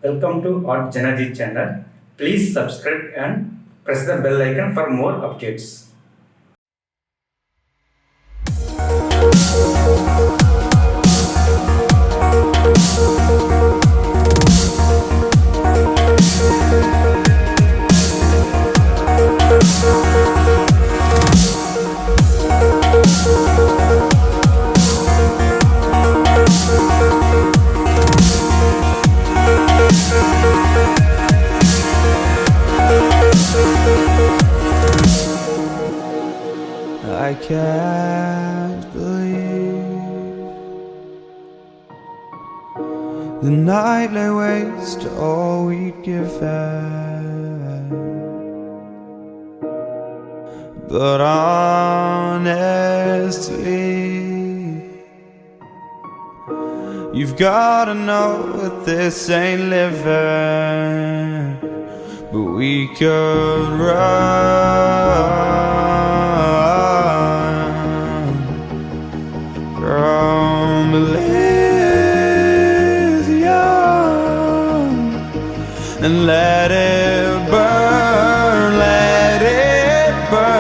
Welcome to Art Janaji channel. Please subscribe and press the bell icon for more updates. I can't believe the night lay waste to all we'd given. But honestly, you've gotta know that this ain't living. But we could run from Elysium and let it burn, let it burn.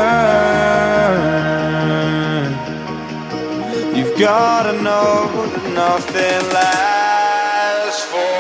You've gotta know that nothing lasts forever.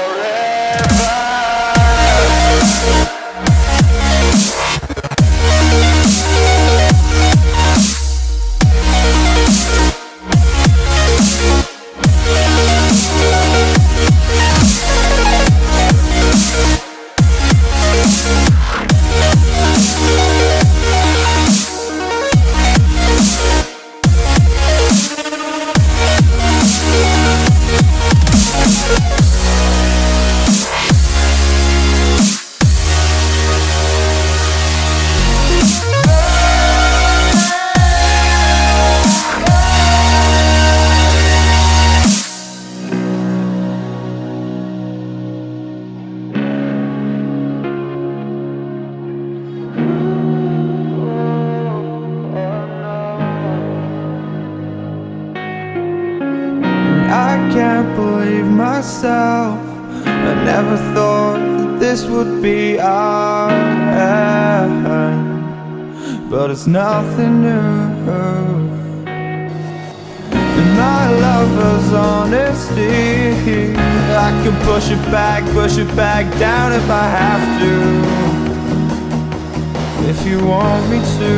I can't believe myself. I never thought that this would be our end, but it's nothing new. And my lover's honesty, I can push it back down if I have to. If you want me to,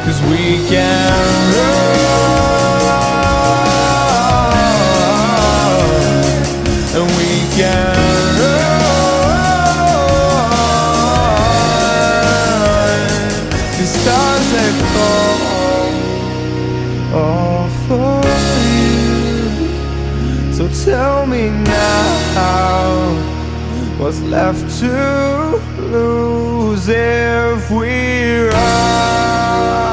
'cause we can run. And we can run. The stars they fall all for you. So tell me now, what's left to lose if we run?